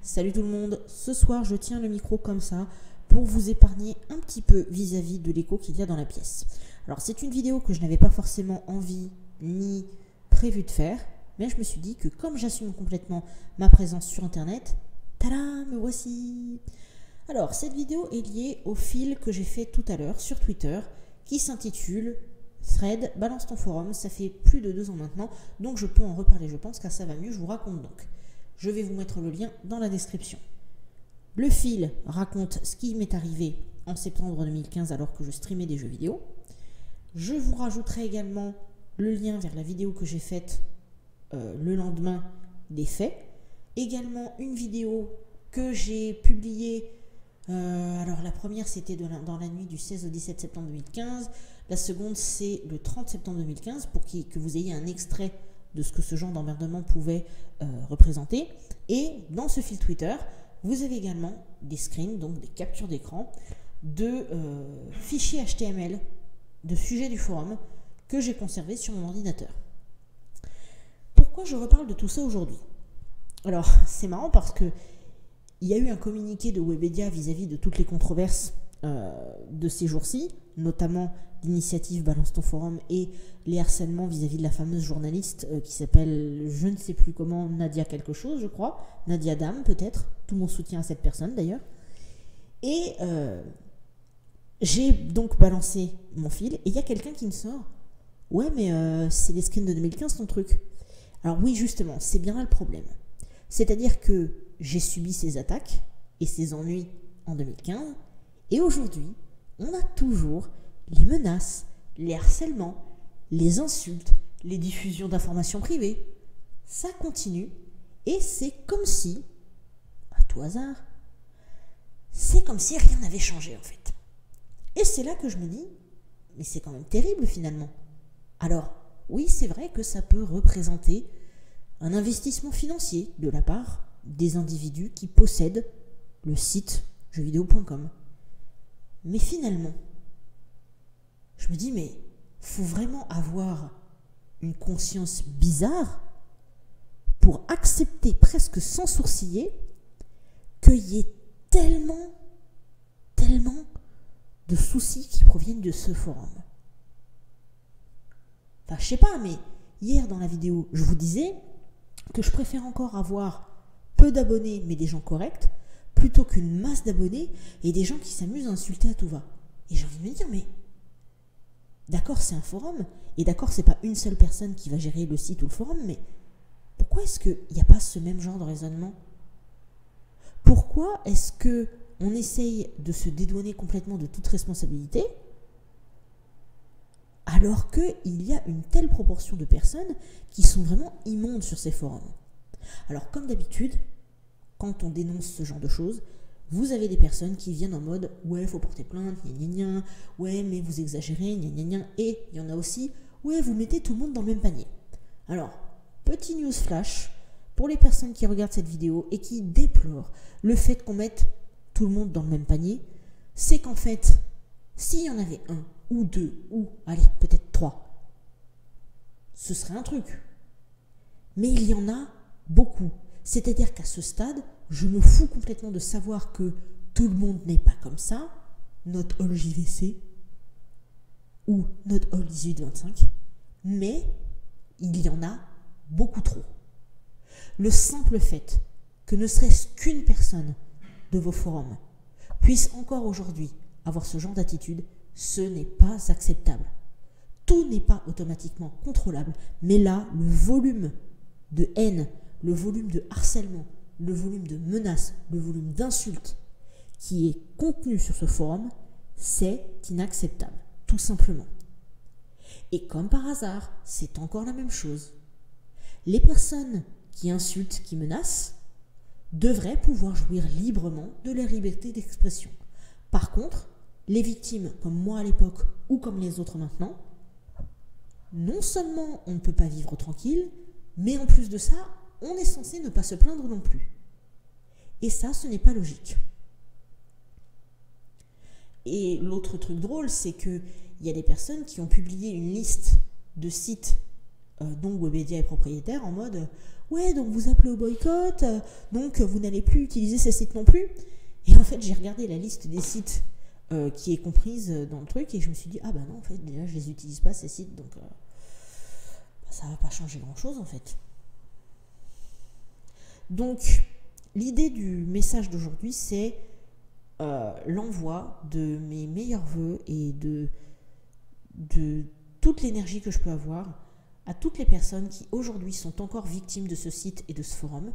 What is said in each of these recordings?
Salut tout le monde, ce soir je tiens le micro comme ça pour vous épargner un petit peu vis-à-vis de l'écho qu'il y a dans la pièce. Alors c'est une vidéo que je n'avais pas forcément envie ni prévu de faire, mais je me suis dit que comme j'assume complètement ma présence sur internet, tada, me voici. Alors cette vidéo est liée au fil que j'ai fait tout à l'heure sur Twitter qui s'intitule Thread, balance ton forum, ça fait plus de 2 ans maintenant, donc je peux en reparler je pense car ça va mieux, je vous raconte donc. Je vais vous mettre le lien dans la description. Le fil raconte ce qui m'est arrivé en septembre 2015 alors que je streamais des jeux vidéo. Je vous rajouterai également le lien vers la vidéo que j'ai faite le lendemain des faits. Également une vidéo que j'ai publiée, alors la première c'était dans la nuit du 16 au 17 septembre 2015. La seconde c'est le 30 septembre 2015 pour que vous ayez un extrait de ce que ce genre d'emmerdement pouvait représenter. Et dans ce fil Twitter, vous avez également des screens, donc des captures d'écran de fichiers HTML de sujets du forum que j'ai conservés sur mon ordinateur. Pourquoi je reparle de tout ça aujourd'hui? Alors, c'est marrant parce que il y a eu un communiqué de Webedia vis-à-vis de toutes les controverses de ces jours-ci, notamment l'initiative Balance ton forum et les harcèlements vis-à-vis de la fameuse journaliste qui s'appelle, je ne sais plus comment, Nadia quelque chose, je crois, Nadia Dame peut-être, tout mon soutien à cette personne d'ailleurs. Et j'ai donc balancé mon fil et il y a quelqu'un qui me sort, ouais mais c'est les screens de 2015 ton truc. Alors oui justement, c'est bien là le problème. C'est-à-dire que j'ai subi ces attaques et ces ennuis en 2015 et aujourd'hui, on a toujours les menaces, les harcèlements, les insultes, les diffusions d'informations privées. Ça continue et c'est comme si, à tout hasard, c'est comme si rien n'avait changé en fait. Et c'est là que je me dis, mais c'est quand même terrible finalement. Alors, oui, c'est vrai que ça peut représenter un investissement financier de la part des individus qui possèdent le site jeuxvideo.com. Mais finalement, je me dis, mais faut vraiment avoir une conscience bizarre pour accepter presque sans sourciller qu'il y ait tellement de soucis qui proviennent de ce forum. Enfin, je sais pas, mais hier dans la vidéo, je vous disais que je préfère encore avoir peu d'abonnés mais des gens corrects plutôt qu'une masse d'abonnés et des gens qui s'amusent à insulter à tout va. Et j'ai envie de me dire, mais d'accord, c'est un forum, et d'accord, c'est pas une seule personne qui va gérer le site ou le forum, mais pourquoi est-ce qu'il n'y a pas ce même genre de raisonnement? Pourquoi est-ce qu'on essaye de se dédouaner complètement de toute responsabilité alors qu'il y a une telle proportion de personnes qui sont vraiment immondes sur ces forums? Alors comme d'habitude, quand on dénonce ce genre de choses, vous avez des personnes qui viennent en mode « ouais, faut porter plainte, gna gna gna, ouais, mais vous exagérez, gna gna gna », et il y en a aussi « ouais, vous mettez tout le monde dans le même panier ». Alors, petit news flash, pour les personnes qui regardent cette vidéo et qui déplorent le fait qu'on mette tout le monde dans le même panier, c'est qu'en fait, s'il y en avait un, ou deux, ou, allez, peut-être 3, ce serait un truc. Mais il y en a beaucoup. C'est-à-dire qu'à ce stade, je me fous complètement de savoir que tout le monde n'est pas comme ça, not all JVC ou not all 1825, mais il y en a beaucoup trop. Le simple fait que ne serait-ce qu'une personne de vos forums puisse encore aujourd'hui avoir ce genre d'attitude, ce n'est pas acceptable. Tout n'est pas automatiquement contrôlable, mais là, le volume de haine, le volume de harcèlement, le volume de menaces, le volume d'insultes qui est contenu sur ce forum, c'est inacceptable, tout simplement. Et comme par hasard, c'est encore la même chose. Les personnes qui insultent, qui menacent, devraient pouvoir jouir librement de leur liberté d'expression. Par contre, les victimes, comme moi à l'époque ou comme les autres maintenant, non seulement on ne peut pas vivre tranquille, mais en plus de ça, on est censé ne pas se plaindre non plus. Et ça, ce n'est pas logique. Et l'autre truc drôle, c'est qu'il y a des personnes qui ont publié une liste de sites donc Webedia est propriétaire, en mode ouais, donc vous appelez au boycott, donc vous n'allez plus utiliser ces sites non plus. Et en fait, j'ai regardé la liste des sites qui est comprise dans le truc et je me suis dit ah bah non, en fait, déjà je les utilise pas ces sites, donc ça va pas changer grand chose en fait. Donc, l'idée du message d'aujourd'hui, c'est l'envoi de mes meilleurs vœux et de toute l'énergie que je peux avoir à toutes les personnes qui aujourd'hui sont encore victimes de ce site et de ce forum.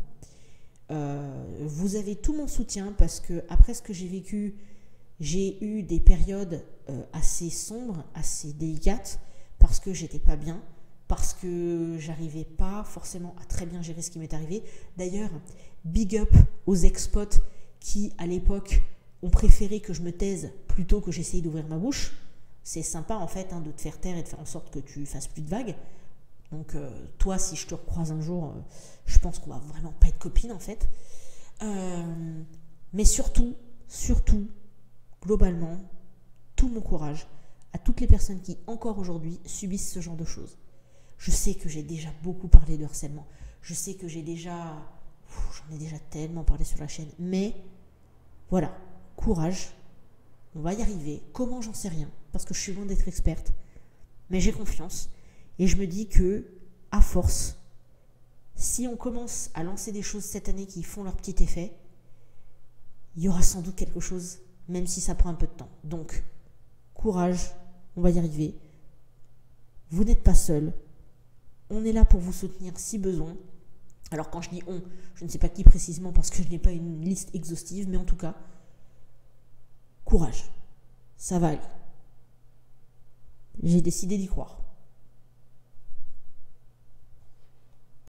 Vous avez tout mon soutien parce que après ce que j'ai vécu, j'ai eu des périodes assez sombres, assez délicates, parce que j'étais pas bien, parce que j'arrivais pas forcément à très bien gérer ce qui m'est arrivé. D'ailleurs, big up aux ex-potes qui, à l'époque, ont préféré que je me taise plutôt que j'essaye d'ouvrir ma bouche. C'est sympa, en fait, de te faire taire et de faire en sorte que tu fasses plus de vagues. Donc, toi, si je te recroise un jour, je pense qu'on va vraiment pas être copines, en fait. Mais surtout, globalement, tout mon courage à toutes les personnes qui, encore aujourd'hui, subissent ce genre de choses. Je sais que j'ai déjà beaucoup parlé de harcèlement. Je sais que j'en ai déjà tellement parlé sur la chaîne. Mais voilà, courage. On va y arriver. Comment, j'en sais rien. Parce que je suis loin d'être experte. Mais j'ai confiance. Et je me dis que, à force, si on commence à lancer des choses cette année qui font leur petit effet, il y aura sans doute quelque chose, même si ça prend un peu de temps. Donc, courage. On va y arriver. Vous n'êtes pas seul. On est là pour vous soutenir si besoin. Alors quand je dis on, je ne sais pas qui précisément parce que je n'ai pas une liste exhaustive, mais en tout cas, courage, ça va aller. J'ai décidé d'y croire.